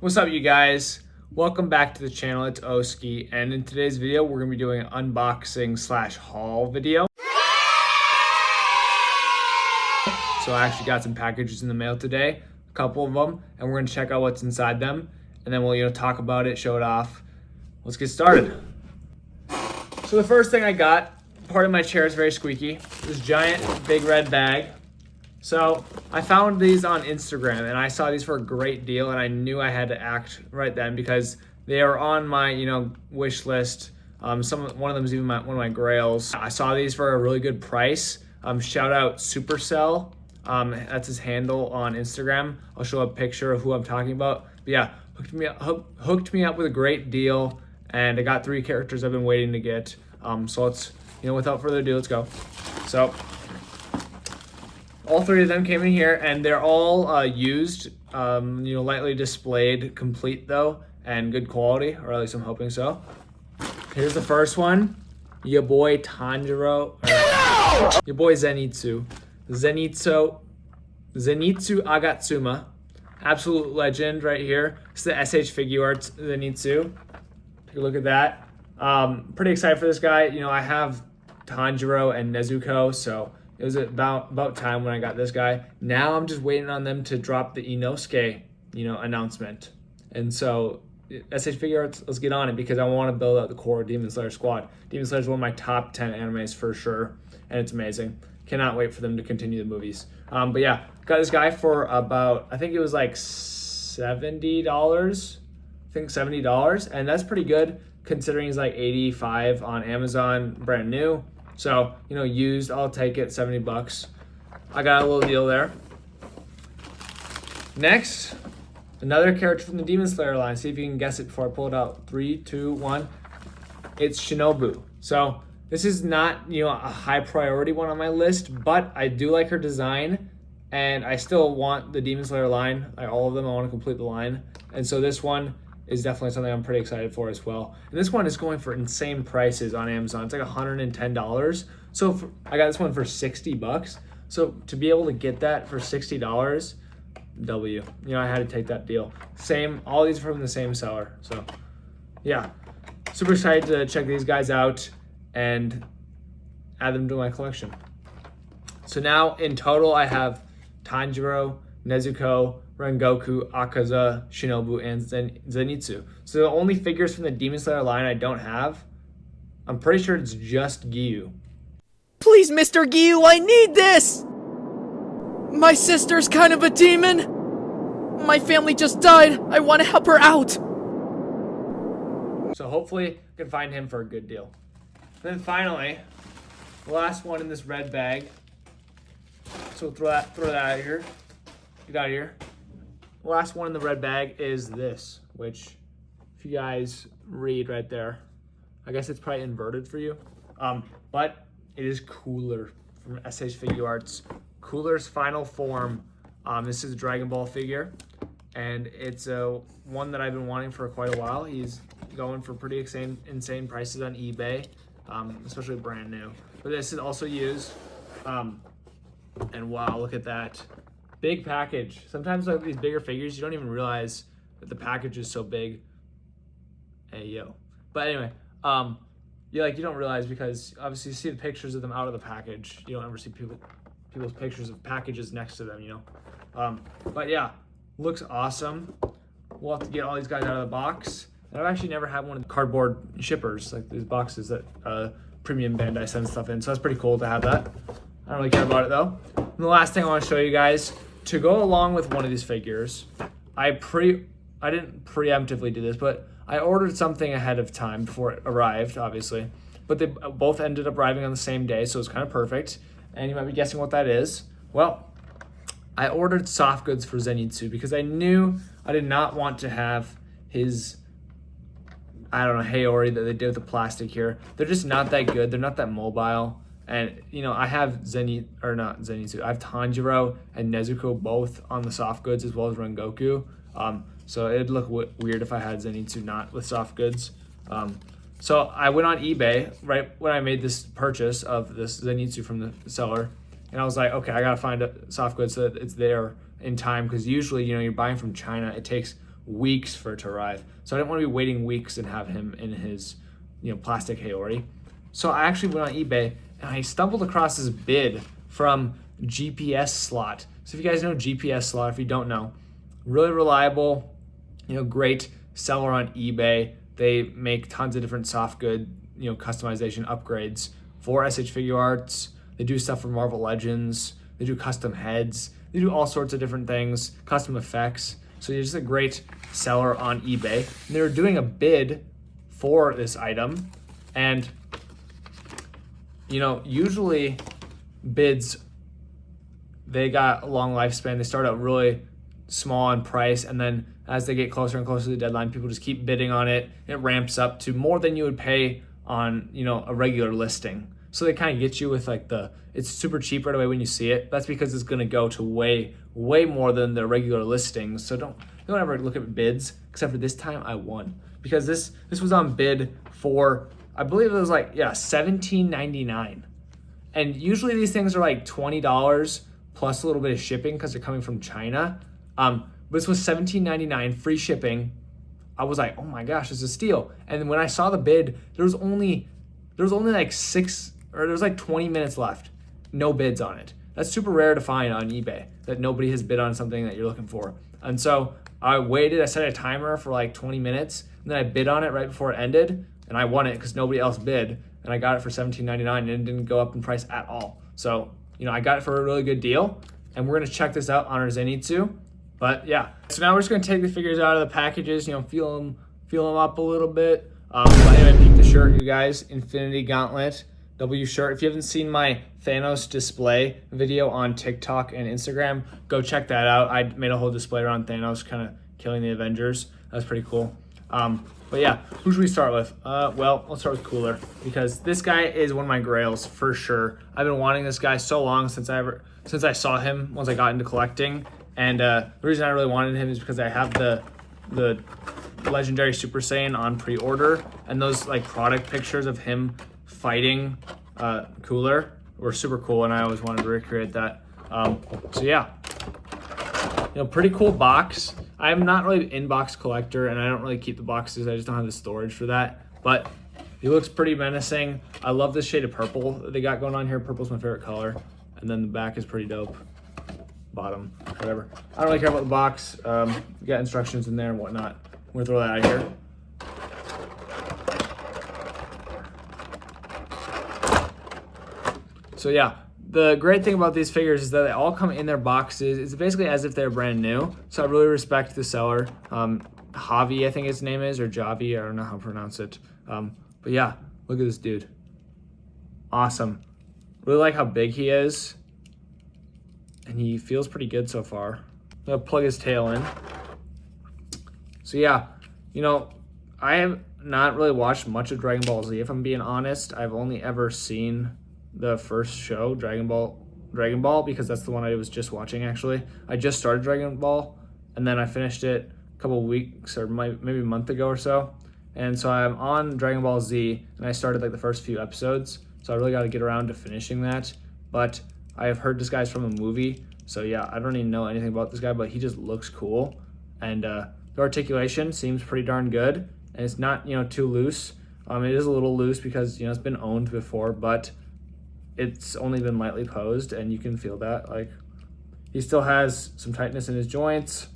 What's up, you guys? Welcome back to the channel. It's Oski, and in today's video, we're gonna be doing an unboxing slash haul video. So I actually got some packages in the mail today, a couple of them, and we're gonna check out what's inside them, and then we'll talk about it, show it off. Let's get started. So the first thing I got, part of my chair is very squeaky. This giant big red bag. So I found these on Instagram and I saw these for a great deal, and I knew I had to act right then because they are on my wish list. One of them is even one of my grails. I saw these for a really good price. Shout out Supercell. That's his handle on Instagram. I'll show a picture of who I'm talking about. But yeah, hooked me up with a great deal, and I got 3 characters I've been waiting to get. So let's without further ado, let's go. So all 3 of them came in here, and they're all used, lightly displayed, complete though, and good quality, or at least I'm hoping so. Here's the first one, your boy Tanjiro, your boy Zenitsu Agatsuma, absolute legend right here. It's the SH Figuarts Zenitsu. Take a look at that. Pretty excited for this guy. I have Tanjiro and Nezuko, so it was about time when I got this guy. Now I'm just waiting on them to drop the Inosuke, announcement. And so SH Figuarts, let's get on it because I want to build out the core Demon Slayer squad. Demon Slayer is one of my top 10 animes for sure, and it's amazing. Cannot wait for them to continue the movies. But yeah, got this guy for about, I think it was like $70. I think $70, and that's pretty good considering he's like $85 on Amazon, brand new. So, used, I'll take it, $70. I got a little deal there. Next, another character from the Demon Slayer line. See if you can guess it before I pull it out. 3, 2, 1. It's Shinobu. So this is not, a high priority one on my list, but I do like her design, and I still want the Demon Slayer line. All of them, I want to complete the line. And so this one is definitely something I'm pretty excited for as well. And this one is going for insane prices on Amazon. It's like $110. So I got this one for $60. So to be able to get that for $60, W. I had to take that deal. All these are from the same seller. So yeah, super excited to check these guys out and add them to my collection. So now in total, I have Tanjiro, Nezuko, Rengoku, Akaza, Shinobu, and Zenitsu. So the only figures from the Demon Slayer line I don't have, I'm pretty sure it's just Giyu. Please, Mr. Giyu, I need this! My sister's kind of a demon. My family just died. I want to help her out. So hopefully I can find him for a good deal. And then finally, the last one in this red bag. So throw that out of here. Get out of here. The last one in the red bag is this, which if you guys read right there, I guess it's probably inverted for you, but it is Cooler from SH Figuarts. Cooler's final form. This is a Dragon Ball figure, and it's one that I've been wanting for quite a while. He's going for pretty insane prices on eBay, especially brand new. But this is also used, and wow, look at that. Big package. Sometimes like these bigger figures, you don't even realize that the package is so big. Hey, yo. But anyway, you don't realize because obviously you see the pictures of them out of the package. You don't ever see people's pictures of packages next to them, But yeah, looks awesome. We'll have to get all these guys out of the box. And I've actually never had one of the cardboard shippers, like these boxes that Premium Bandai sends stuff in. So that's pretty cool to have that. I don't really care about it though. And the last thing I want to show you guys, to go along with one of these figures, I didn't preemptively do this, but I ordered something ahead of time before it arrived, obviously. But they both ended up arriving on the same day, so it's kind of perfect. And you might be guessing what that is. Well, I ordered soft goods for Zenitsu because I knew I did not want to have his, Haori that they did with the plastic here. They're just not that good. They're not that mobile. And, I have I have Tanjiro and Nezuko both on the soft goods as well as Rengoku. So it'd look weird if I had Zenitsu not with soft goods. So I went on eBay right when I made this purchase of this Zenitsu from the seller. And I was like, okay, I got to find a soft goods so that it's there in time. Because usually, you're buying from China. It takes weeks for it to arrive. So I didn't want to be waiting weeks and have him in his, plastic Haori. So I actually went on eBay and I stumbled across this bid from GPS Slot. So if you guys know GPS Slot, if you don't know, really reliable, great seller on eBay. They make tons of different soft good, customization upgrades for SH Figure Arts. They do stuff for Marvel Legends. They do custom heads. They do all sorts of different things, custom effects. So you're just a great seller on eBay. And they were doing a bid for this item. And, usually bids, they got a long lifespan. They start out really small in price, and then as they get closer and closer to the deadline, people just keep bidding on it. It ramps up to more than you would pay on, a regular listing. So they kind of get you with it's super cheap right away when you see it. That's because it's going to go to way more than the regular listings. So don't ever look at bids, except for this time I won, because this was on bid for, I believe it was $17.99. And usually these things are like $20 plus a little bit of shipping because they're coming from China. But this was $17.99 free shipping. I was like, oh my gosh, it's a steal. And when I saw the bid, there was only like 20 minutes left. No bids on it. That's super rare to find on eBay, that nobody has bid on something that you're looking for. And so I waited, I set a timer for like 20 minutes, and then I bid on it right before it ended, and I won it because nobody else bid, and I got it for $17.99, and it didn't go up in price at all. So, I got it for a really good deal, and we're gonna check this out on our Zenitsu. But yeah, so now we're just gonna take the figures out of the packages, feel them up a little bit. But anyway, peep the shirt, you guys. Infinity Gauntlet W shirt. If you haven't seen my Thanos display video on TikTok and Instagram, go check that out. I made a whole display around Thanos kind of killing the Avengers. That was pretty cool. But yeah, who should we start with? Well, let's start with Cooler, because this guy is one of my grails for sure. I've been wanting this guy so long since I saw him once I got into collecting. And the reason I really wanted him is because I have the Legendary Super Saiyan on pre-order, and those product pictures of him fighting Cooler were super cool, and I always wanted to recreate that. So yeah, pretty cool box. I'm not really an in-box collector, and I don't really keep the boxes. I just don't have the storage for that. But he looks pretty menacing. I love this shade of purple that they got going on here. Purple's my favorite color, and then the back is pretty dope. Bottom, whatever. I don't really care about the box. We got instructions in there and whatnot. I'm gonna throw that out of here. So yeah, the great thing about these figures is that they all come in their boxes. It's basically as if they're brand new. So I really respect the seller. Javi, I think his name is, or Javi, I don't know how to pronounce it. But yeah, look at this dude. Awesome. Really like how big he is. And he feels pretty good so far. I'm gonna plug his tail in. So yeah, I have not really watched much of Dragon Ball Z, if I'm being honest. I've only ever seen the first show, Dragon Ball, because that's the one I was just watching actually. I just started Dragon Ball, and then I finished it a couple weeks or maybe a month ago or so. And so I'm on Dragon Ball Z, and I started the first few episodes. So I really got to get around to finishing that. But I have heard this guy's from a movie, so yeah, I don't even know anything about this guy, but he just looks cool. And the articulation seems pretty darn good, and it's not, too loose. It is a little loose because, it's been owned before, but it's only been lightly posed, and you can feel that. He still has some tightness in his joints,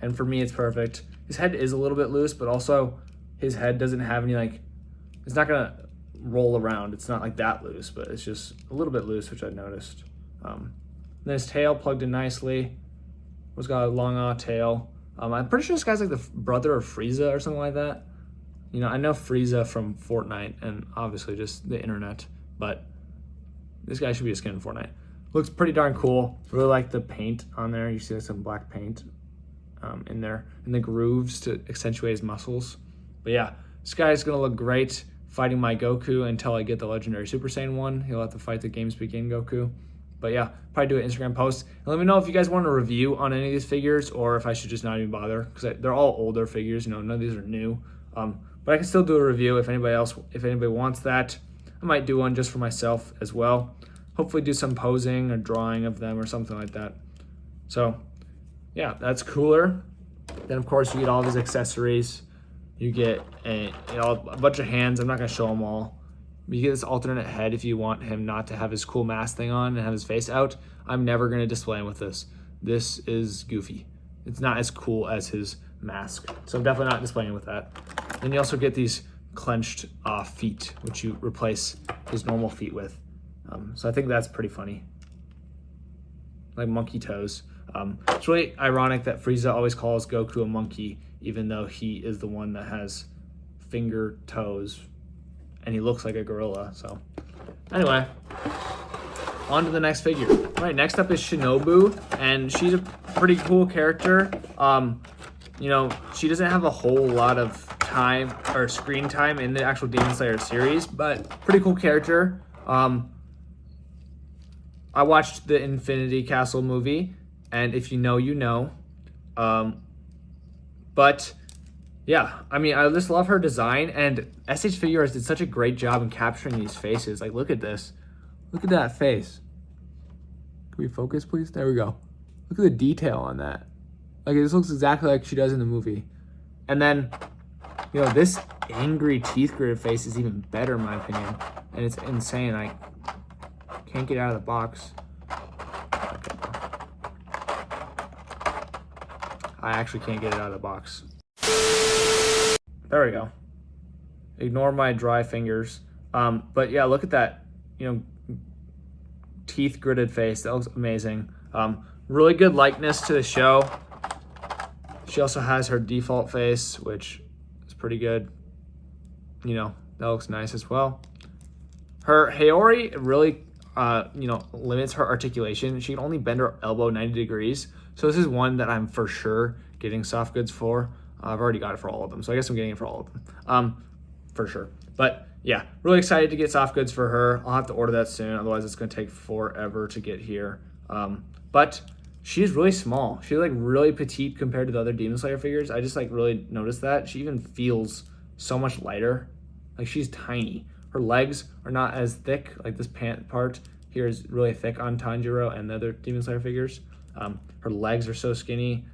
and for me, it's perfect. His head is a little bit loose, but also his head doesn't have any, it's not gonna roll around. It's not that loose, but it's just a little bit loose, which I noticed. Then his tail plugged in nicely. He's got a long tail. I'm pretty sure this guy's the brother of Frieza or something like that. I know Frieza from Fortnite and obviously just the internet, but this guy should be a skin in Fortnite. Looks pretty darn cool. Really like the paint on there. You see some black paint in there, in the grooves to accentuate his muscles. But yeah, this guy's gonna look great fighting my Goku until I get the Legendary Super Saiyan 1. He'll have to fight the Games Begin Goku. But yeah, probably do an Instagram post. And let me know if you guys want a review on any of these figures, or if I should just not even bother, because they're all older figures. None of these are new. But I can still do a review if anybody wants that. I might do one just for myself as well. Hopefully do some posing or drawing of them or something like that. So yeah, that's Cooler. Then of course you get all of his accessories. You get a bunch of hands. I'm not gonna show them all. You get this alternate head if you want him not to have his cool mask thing on and have his face out. I'm never gonna display him with this. This is goofy. It's not as cool as his mask. So I'm definitely not displaying with that. Then you also get these clenched feet, which you replace his normal feet with. So I think that's pretty funny. Like monkey toes. It's really ironic that Frieza always calls Goku a monkey, even though he is the one that has finger toes and he looks like a gorilla. So anyway, on to the next figure. All right, next up is Shinobu, and she's a pretty cool character. You know, she doesn't have a whole lot of time or screen time in the actual Demon Slayer series, but pretty cool character. I watched the Infinity Castle movie, and if you know, you know. But yeah, I mean, I just love her design, and SH Figuarts did such a great job in capturing these faces. Like, look at this. Look at that face. Can we focus, please? There we go. Look at the detail on that. Like, this looks exactly like she does in the movie. And then, you know, this angry teeth gritted face is even better in my opinion. And it's insane. I can't get out of the box. I actually can't get it out of the box. There we go. Ignore my dry fingers. But yeah, look at that, you know, teeth gritted face. That looks amazing. Really good likeness to the show. She also has her default face, which is pretty good. You know, that looks nice as well. Her Haori really, you know, limits her articulation. She can only bend her elbow 90 degrees. So this is one that I'm for sure getting soft goods for. I've already got it for all of them, so I guess I'm getting it for all of them, for sure. But yeah, really excited to get soft goods for her. I'll have to order that soon, otherwise it's gonna take forever to get here. But she's really small. She's like really petite compared to the other Demon Slayer figures. I just like really noticed that. She even feels so much lighter. Like she's tiny. Her legs are not as thick. Like this pant part here is really thick on Tanjiro and the other Demon Slayer figures. Her legs are so skinny.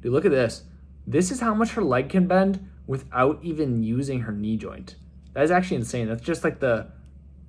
Dude, look at this. This is how much her leg can bend without even using her knee joint. That is actually insane. That's just like the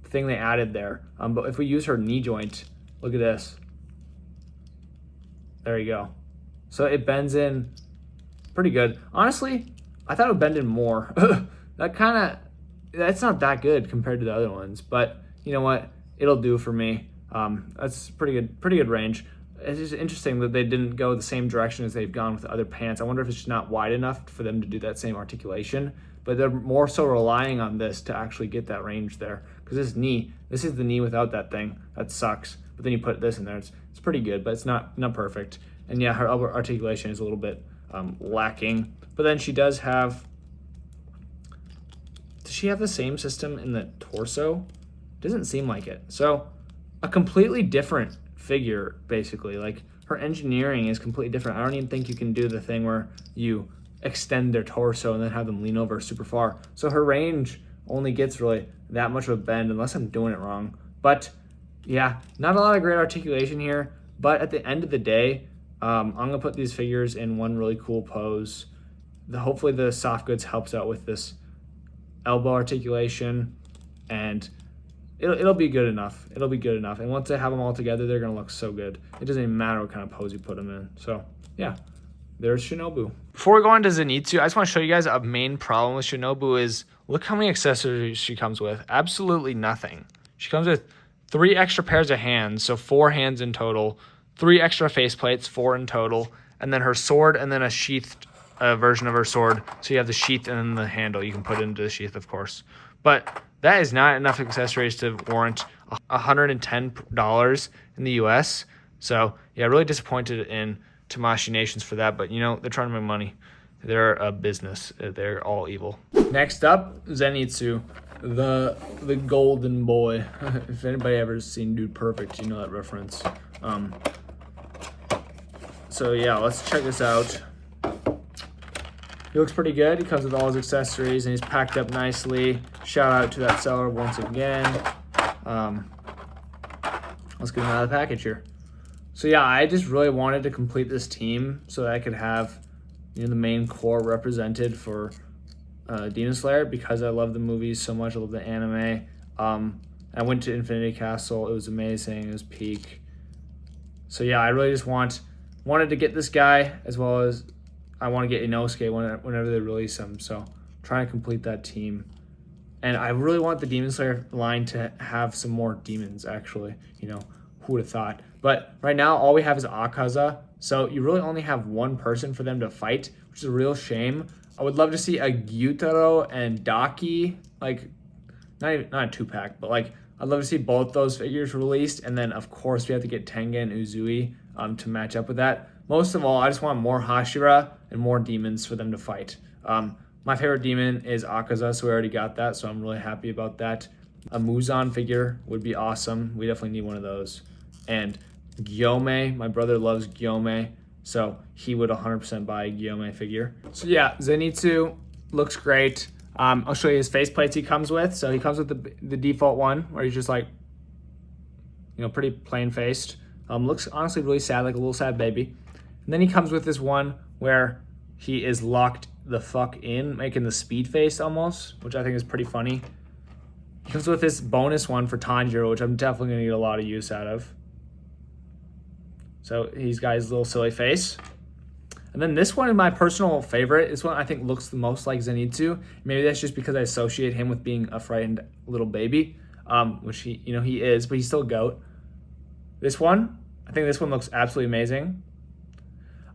thing they added there. But if we use her knee joint, look at this. There you go. So it bends in pretty good. Honestly, I thought it would bend in more. That's not that good compared to the other ones, but you know what? It'll do for me. That's pretty good range. It's just interesting that they didn't go the same direction as they've gone with the other pants. I wonder if it's just not wide enough for them to do that same articulation, but they're more so relying on this to actually get that range there. Because this is the knee without that thing. That sucks. But then you put this in there, it's pretty good, but it's not perfect. And yeah, her elbow articulation is a little bit lacking. But then she does have, does she have the same system in the torso? Doesn't seem like it. So a completely different figure, basically. Like her engineering is completely different. I don't even think you can do the thing where you extend their torso and then have them lean over super far. So her range only gets really that much of a bend unless I'm doing it wrong. But yeah, not a lot of great articulation here. But at the end of the day, I'm gonna put these figures in one really cool pose. Hopefully the soft goods helps out with this elbow articulation, and it'll be good enough. It'll be good enough. And once I have them all together, they're gonna look so good. It doesn't even matter what kind of pose you put them in. So yeah, there's Shinobu. Before we go on to Zenitsu, I just want to show you guys a main problem with Shinobu is look how many accessories she comes with. Absolutely nothing. She comes with 3 extra pairs of hands, so 4 hands in total, 3 extra faceplates, 4 in total, and then her sword and then a sheathed version of her sword. So you have the sheath and then the handle. You can put it into the sheath, of course. But that is not enough accessories to warrant $110 in the US. So yeah, really disappointed in Tamashii Nations for that, but you know, they're trying to make money. They're a business. They're all evil. Next up, Zenitsu, the golden boy. If anybody ever seen Dude Perfect, you know that reference. So yeah, let's check this out. He looks pretty good. He comes with all his accessories and he's packed up nicely. Shout out to that seller once again. Let's get him out of the package here. So yeah, I just really wanted to complete this team so that I could have, you know, the main core represented for Demon Slayer, because I love the movies so much. I love the anime. I went to Infinity Castle. It was amazing. It was peak. So yeah, I really just wanted to get this guy, as well as I want to get Inosuke whenever they release him. So trying to complete that team. And I really want the Demon Slayer line to have some more demons, actually. You know, who would have thought? But right now, all we have is Akaza. So you really only have one person for them to fight, which is a real shame. I would love to see a Gyutaro and Daki, like, not a 2-pack, but like, I'd love to see both those figures released. And then, of course, we have to get Tengen and Uzui to match up with that. Most of all, I just want more Hashira and more demons for them to fight. My favorite demon is Akaza, so we already got that, so I'm really happy about that. A Muzan figure would be awesome. We definitely need one of those. And Gyome, my brother loves Gyome, so he would 100% buy a Gyome figure. So yeah, Zenitsu looks great. I'll show you his faceplates he comes with. So he comes with the default one, where he's just like, you know, pretty plain-faced. Looks honestly really sad, like a little sad baby. And then he comes with this one where he is locked the fuck in, making the speed face almost, which I think is pretty funny. He comes with this bonus one for Tanjiro, which I'm definitely going to get a lot of use out of. So he's got his little silly face. And then this one is my personal favorite. This one I think looks the most like Zenitsu. Maybe that's just because I associate him with being a frightened little baby, which he is, but he's still a goat. This one, I think this one looks absolutely amazing.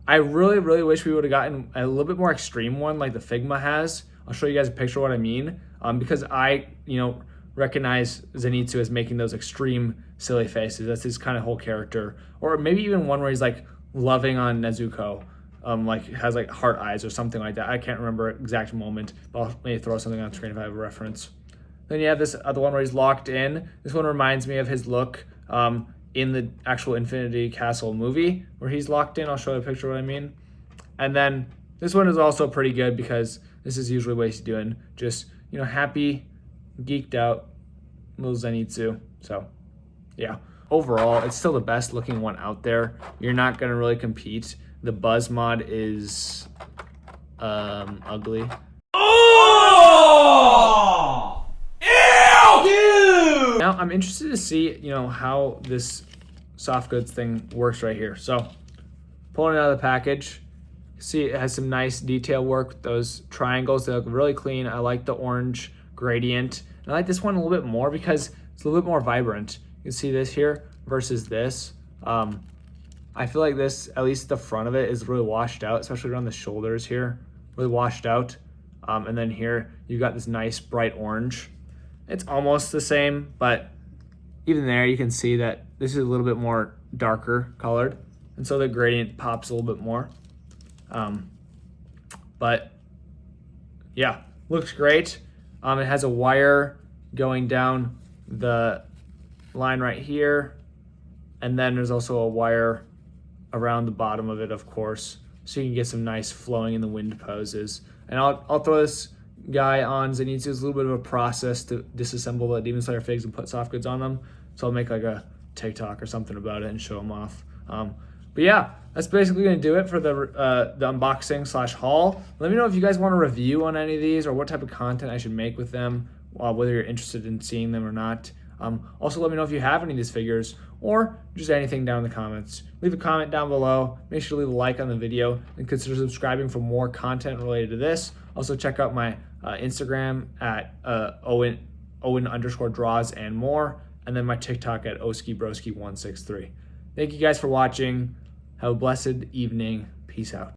I really, really wish we would have gotten a little bit more extreme one like the Figma has. I'll show you guys a picture of what I mean, because I, recognize Zenitsu as making those extreme silly faces. That's his kind of whole character. Or maybe even one where he's like loving on Nezuko, like has like heart eyes or something like that. I can't remember exact moment, but I'll maybe throw something on screen if I have a reference. Then you have this other one where he's locked in. This one reminds me of his look in the actual Infinity Castle movie where he's locked in. I'll show you a picture of what I mean. And then this one is also pretty good because this is usually what he's doing. Just, happy, geeked out little Zenitsu. So, yeah. Overall, it's still the best looking one out there. You're not going to really compete. The Buzz mod is ugly. Oh! Ew! Dude! Now, I'm interested to see, how this soft goods thing works right here. So, pulling it out of the package, see it has some nice detail work with those triangles. They look really clean. I like the orange gradient. And I like this one a little bit more because it's a little bit more vibrant. You can see this here versus this. I feel like this, at least the front of it, is really washed out, especially around the shoulders here. Really washed out. And then here, you got this nice bright orange. It's almost the same, but even there, you can see that this is a little bit more darker colored. And so the gradient pops a little bit more. But yeah, looks great. It has a wire going down the line right here. And then there's also a wire around the bottom of it, of course, so you can get some nice flowing in the wind poses. And I'll throw this guy on Zenitsu. It's a little bit of a process to disassemble the Demon Slayer figs and put soft goods on them. So I'll make like a TikTok or something about it and show them off. But yeah, that's basically going to do it for the unboxing / haul. Let me know if you guys want a review on any of these or what type of content I should make with them, whether you're interested in seeing them or not. Also, let me know if you have any of these figures or just anything down in the comments. Leave a comment down below. Make sure to leave a like on the video and consider subscribing for more content related to this. Also, check out my Instagram at Owen_draws and more, and then my TikTok at OskiBroski163. Thank you guys for watching. Have a blessed evening. Peace out.